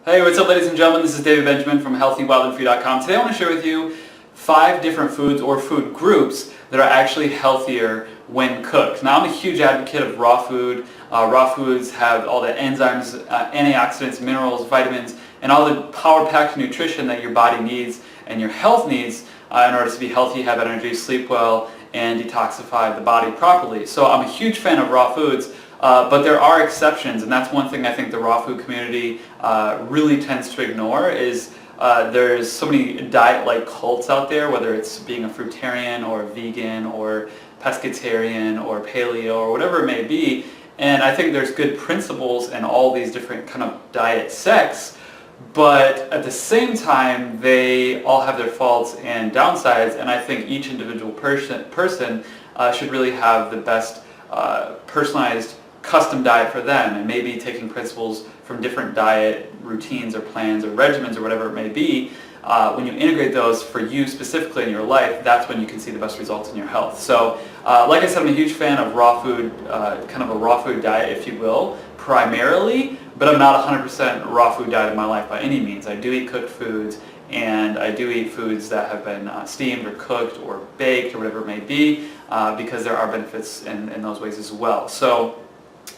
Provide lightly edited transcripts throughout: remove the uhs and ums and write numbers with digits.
Hey, what's up ladies and gentlemen, this is David Benjamin from healthywildandfree.com. Today I want to share with you 5 different foods or food groups that are actually healthier when cooked. Now I'm a huge advocate of raw food. Raw foods have all the enzymes, antioxidants, minerals, vitamins, and all the power-packed nutrition that your body needs and your health needs in order to be healthy, have energy, sleep well, and detoxify the body properly. So I'm a huge fan of raw foods. But there are exceptions, and that's one thing I think the raw food community really tends to ignore is there's so many diet-like cults out there, whether it's being a fruitarian or a vegan or pescatarian or paleo or whatever it may be. And I think there's good principles in all these different kind of diet sects, but at the same time they all have their faults and downsides, and I think each individual person should really have the best personalized custom diet for them, and maybe taking principles from different diet routines or plans or regimens or whatever it may be. When you integrate those for you specifically in your life, that's when you can see the best results in your health. So like I said, I'm a huge fan of raw food, kind of a raw food diet if you will, primarily, but I'm not 100% raw food diet in my life by any means. I do eat cooked foods, and I do eat foods that have been steamed or cooked or baked or whatever it may be, because there are benefits in those ways as well. So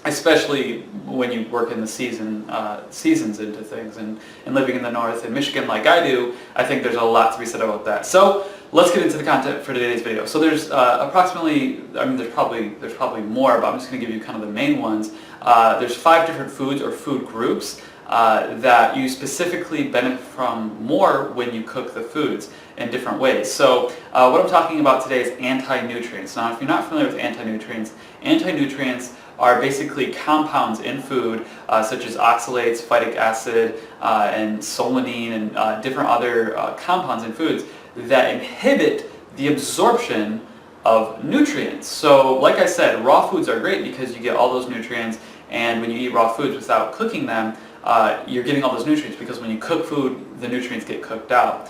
especially when you work in the seasons into things, and living in the north in Michigan like I do, I think there's a lot to be said about that. So let's get into the content for today's video. So there's approximately, I mean there's probably more, but I'm just going to give you kind of the main ones. There's 5 different foods or food groups that you specifically benefit from more when you cook the foods in different ways. So what I'm talking about today is anti-nutrients. Now if you're not familiar with anti-nutrients are basically compounds in food such as oxalates, phytic acid, and solanine, and different other compounds in foods that inhibit the absorption of nutrients. So like I said, raw foods are great because you get all those nutrients, and when you eat raw foods without cooking them, you're getting all those nutrients, because when you cook food, the nutrients get cooked out.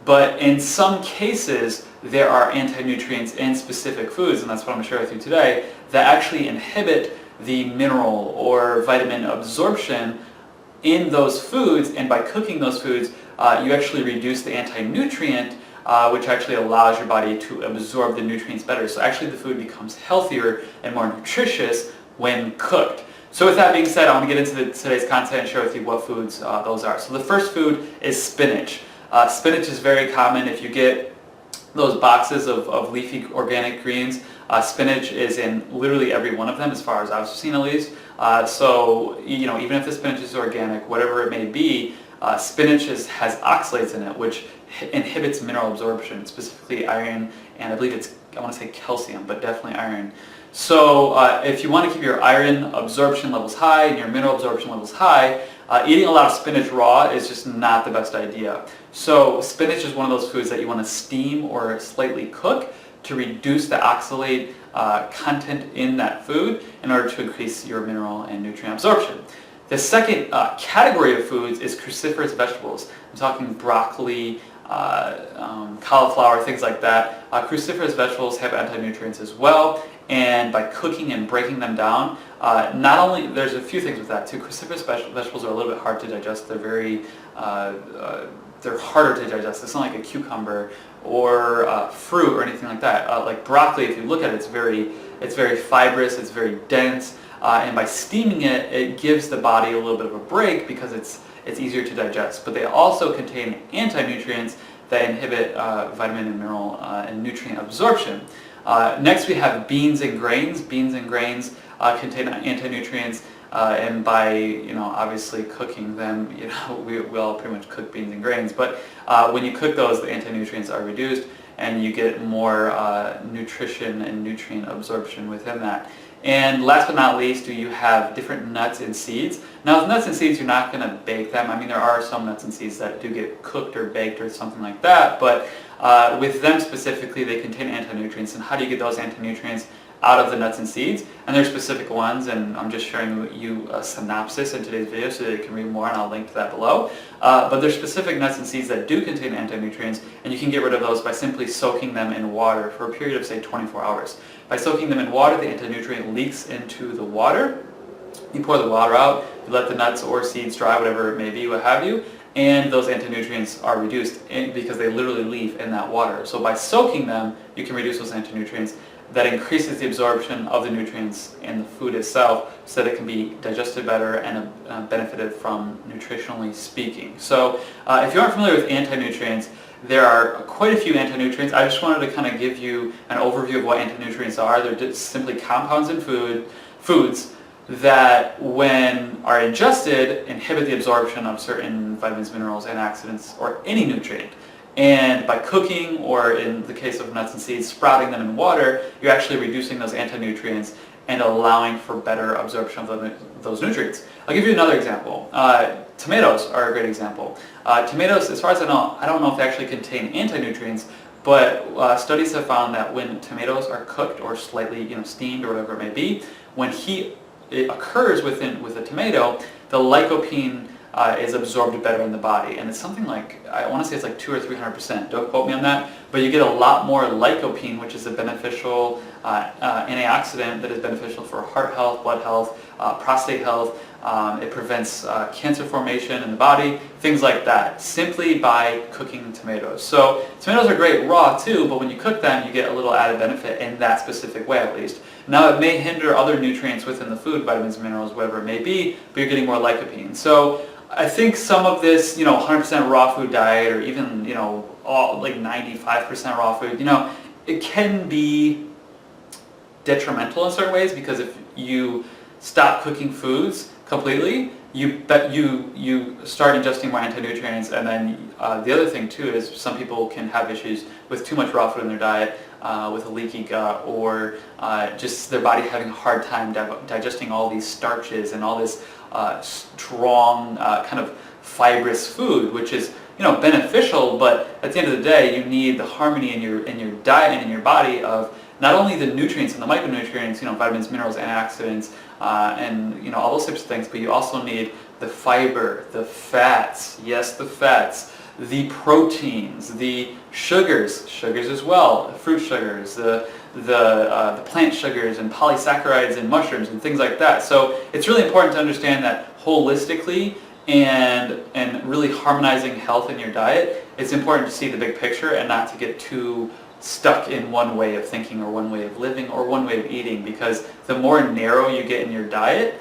But in some cases, there are anti-nutrients in specific foods, and that's what I'm going to share with you today, that actually inhibit the mineral or vitamin absorption in those foods, and by cooking those foods, you actually reduce the anti-nutrient, which actually allows your body to absorb the nutrients better. So actually the food becomes healthier and more nutritious when cooked. So with that being said, I want to get into today's content and share with you what foods those are. So the first food is spinach. Spinach is very common. If you get those boxes of leafy organic greens, spinach is in literally every one of them, as far as I've seen at least. So even if the spinach is organic, whatever it may be, spinach has oxalates in it, which inhibits mineral absorption, specifically iron, and I believe I want to say calcium, but definitely iron. So if you want to keep your iron absorption levels high and your mineral absorption levels high, eating a lot of spinach raw is just not the best idea. So spinach is one of those foods that you want to steam or slightly cook to reduce the oxalate content in that food in order to increase your mineral and nutrient absorption. The second category of foods is cruciferous vegetables. I'm talking broccoli, cauliflower, things like that. Cruciferous vegetables have anti-nutrients as well, and by cooking and breaking them down, not only, there's a few things with that too. Cruciferous vegetables are a little bit hard to digest. They're they're harder to digest. It's not like a cucumber or fruit or anything like that. Like broccoli, if you look at it, it's very fibrous, it's very dense, and by steaming it, it gives the body a little bit of a break because it's easier to digest. But they also contain anti-nutrients that inhibit vitamin and mineral and nutrient absorption. Next we have beans and grains. Beans and grains contain anti-nutrients, and by obviously cooking them, we all pretty much cook beans and grains, but when you cook those, the anti-nutrients are reduced and you get more nutrition and nutrient absorption within that. And last but not least, you have different nuts and seeds. Now with nuts and seeds, you're not going to bake them. I mean, there are some nuts and seeds that do get cooked or baked or something like that, but with them specifically, they contain anti-nutrients. And how do you get those anti-nutrients out of the nuts and seeds? And there's specific ones, and I'm just sharing you a synopsis in today's video so that you can read more, and I'll link to that below. But there's specific nuts and seeds that do contain anti-nutrients, and you can get rid of those by simply soaking them in water for a period of say 24 hours. By soaking them in water, the anti-nutrient leaks into the water, You pour the water out, you let the nuts or seeds dry, whatever it may be, what have you, and those anti-nutrients are reduced because they literally leave in that water. So by soaking them, you can reduce those anti-nutrients. That increases the absorption of the nutrients in the food itself so that it can be digested better and benefited from nutritionally speaking. So if you aren't familiar with anti-nutrients, there are quite a few anti-nutrients. I just wanted to kind of give you an overview of what anti-nutrients are. They're just simply compounds in foods that, when are ingested, inhibit the absorption of certain vitamins, minerals, antioxidants, or any nutrient. And by cooking, or in the case of nuts and seeds, sprouting them in water, you're actually reducing those anti-nutrients and allowing for better absorption of those nutrients. I'll give you another example. Tomatoes are a great example. Tomatoes, as far as I don't know if they actually contain anti-nutrients, but studies have found that when tomatoes are cooked or slightly steamed or whatever it may be, when heat occurs with a tomato, the lycopene is absorbed better in the body, and it's something like, I want to say it's like 200 or 300%. Don't quote me on that, but you get a lot more lycopene, which is a beneficial antioxidant that is beneficial for heart health, blood health, prostate health. It prevents cancer formation in the body, things like that, simply by cooking tomatoes. So tomatoes are great raw too, but when you cook them, you get a little added benefit in that specific way, at least. Now, it may hinder other nutrients within the food, vitamins, minerals, whatever it may be, but you're getting more lycopene. So I think some of this, 100% raw food diet, or even, like 95% raw food, it can be detrimental in certain ways, because if you stop cooking foods completely, you start ingesting more anti-nutrients. And then the other thing too is some people can have issues with too much raw food in their diet, with a leaky gut, or just their body having a hard time digesting all these starches and all this strong kind of fibrous food, which is beneficial, but at the end of the day, you need the harmony in your diet and in your body of not only the nutrients and the micronutrients, vitamins, minerals, antioxidants, and all those types of things, but you also need the fiber, the fats, yes, the fats, the proteins, the sugars as well, fruit sugars, the plant sugars and polysaccharides in mushrooms and things like that. So it's really important to understand that holistically, and really harmonizing health in your diet, it's important to see the big picture and not to get too stuck in one way of thinking or one way of living or one way of eating, because the more narrow you get in your diet,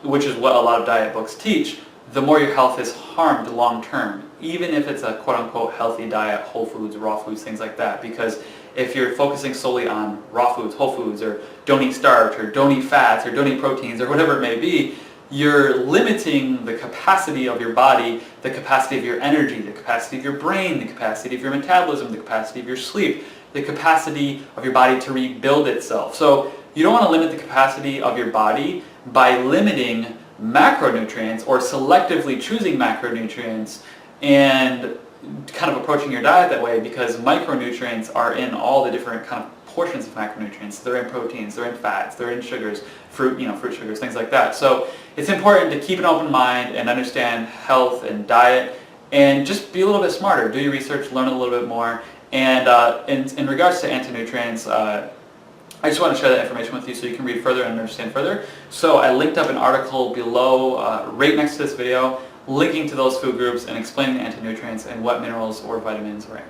which is what a lot of diet books teach, the more your health is harmed long term, even if it's a quote-unquote healthy diet, whole foods, raw foods, things like that. Because if you're focusing solely on raw foods, whole foods, or don't eat starch, or don't eat fats, or don't eat proteins, or whatever it may be, you're limiting the capacity of your body, the capacity of your energy, the capacity of your brain, the capacity of your metabolism, the capacity of your sleep, the capacity of your body to rebuild itself. So you don't want to limit the capacity of your body by limiting macronutrients or selectively choosing macronutrients and kind of approaching your diet that way, because micronutrients are in all the different kind of portions of macronutrients. They're in proteins, they're in fats, they're in sugars, fruit sugars, things like that. So it's important to keep an open mind and understand health and diet, and just be a little bit smarter. Do your research, learn a little bit more. And in regards to anti-nutrients, I just want to share that information with you so you can read further and understand further. So I linked up an article below, right next to this video, linking to those food groups and explaining the anti-nutrients and what minerals or vitamins or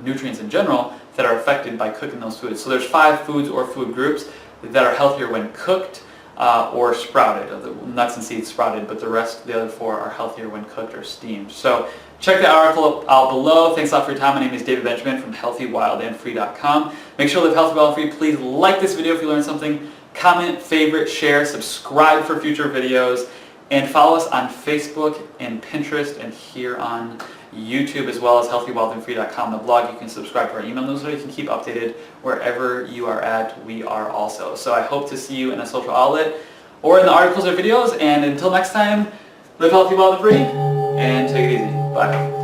nutrients in general that are affected by cooking those foods. So there's 5 foods or food groups that are healthier when cooked or sprouted. The nuts and seeds sprouted, but the other 4 are healthier when cooked or steamed. So check the article out below. Thanks a lot for your time. My name is David Benjamin from healthywildandfree.com. Make sure to live healthy, wild, and free. Please like this video if you learned something. Comment, favorite, share, subscribe for future videos, and follow us on Facebook and Pinterest and here on YouTube, as well as healthywildandfree.com, the blog. You can subscribe to our email newsletter. You can keep updated wherever you are at. We are also. So I hope to see you in a social outlet or in the articles or videos. And until next time, live healthy, wild, and free, and take it easy. Bye.